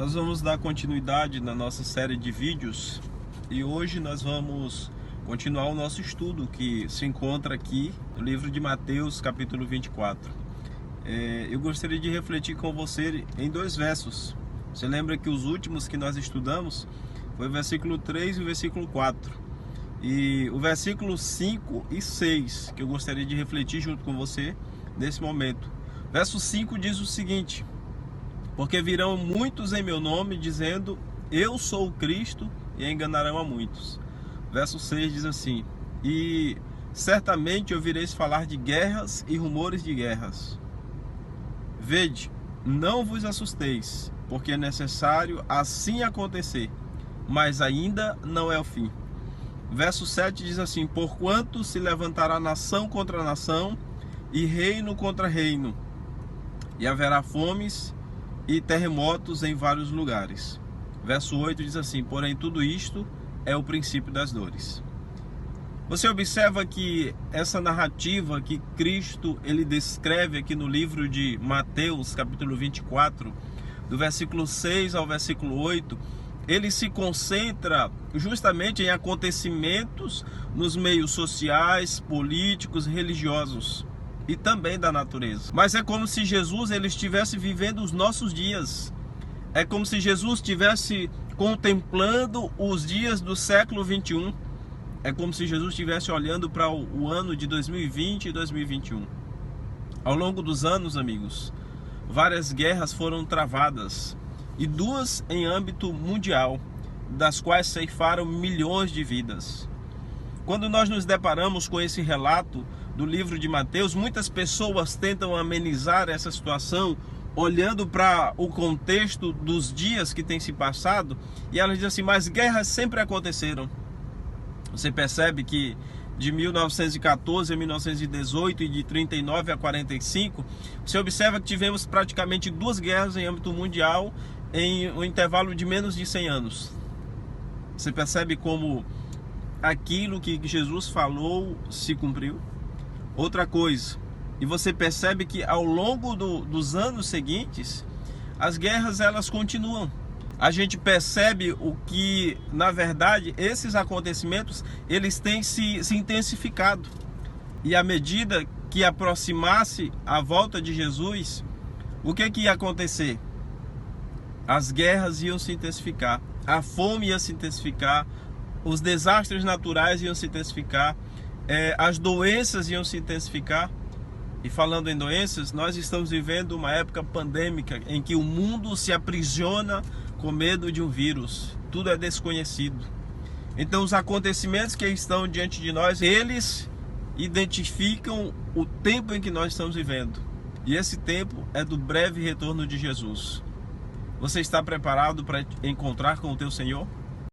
Nós vamos dar continuidade na nossa série de vídeos e hoje nós vamos continuar o nosso estudo que se encontra aqui no livro de Mateus, capítulo 24. Eu gostaria de refletir com você em dois versos. Você lembra que os últimos que nós estudamos foi o versículo 3 e o versículo 4. E o versículo 5 e 6 que eu gostaria de refletir junto com você nesse momento. Verso 5 diz o seguinte: porque virão muitos em meu nome, dizendo, eu sou o Cristo, e enganarão a muitos. Verso 6 diz assim: e certamente ouvireis falar de guerras e rumores de guerras. Vede, não vos assusteis, porque é necessário assim acontecer, mas ainda não é o fim. Verso 7 diz assim: porquanto se levantará nação contra nação, e reino contra reino, e haverá fomes e terremotos em vários lugares. Verso 8 diz assim: porém tudo isto é o princípio das dores. Você observa que essa narrativa que Cristo ele descreve aqui no livro de Mateus, capítulo 24, do versículo 6 ao versículo 8, ele se concentra justamente em acontecimentos nos meios sociais, políticos, religiosos e também da natureza. Mas é como se Jesus ele estivesse vivendo os nossos dias. É como se Jesus estivesse contemplando os dias do século 21. É como se Jesus estivesse olhando para o ano de 2020 e 2021. Ao longo dos anos, amigos, várias guerras foram travadas, e duas em âmbito mundial, das quais ceifaram milhões de vidas. Quando nós nos deparamos com esse relato do livro de Mateus, muitas pessoas tentam amenizar essa situação olhando para o contexto dos dias que tem se passado, e elas dizem assim: mas guerras sempre aconteceram. Você percebe que de 1914 a 1918 e de 39 a 45, você observa que tivemos praticamente duas guerras em âmbito mundial em um intervalo de menos de 100 anos. Você percebe como aquilo que Jesus falou se cumpriu? Outra coisa, e você percebe que ao longo dos anos seguintes, as guerras elas continuam. A gente percebe o que, na verdade, esses acontecimentos eles têm se intensificado. E à medida que aproximasse a volta de Jesus, o que ia acontecer? As guerras iam se intensificar, a fome ia se intensificar, os desastres naturais iam se intensificar, as doenças iam se intensificar. E falando em doenças, nós estamos vivendo uma época pandêmica em que o mundo se aprisiona com medo de um vírus. Tudo é desconhecido. Então os acontecimentos que estão diante de nós, eles identificam o tempo em que nós estamos vivendo. E esse tempo é do breve retorno de Jesus. Você está preparado para encontrar com o teu Senhor?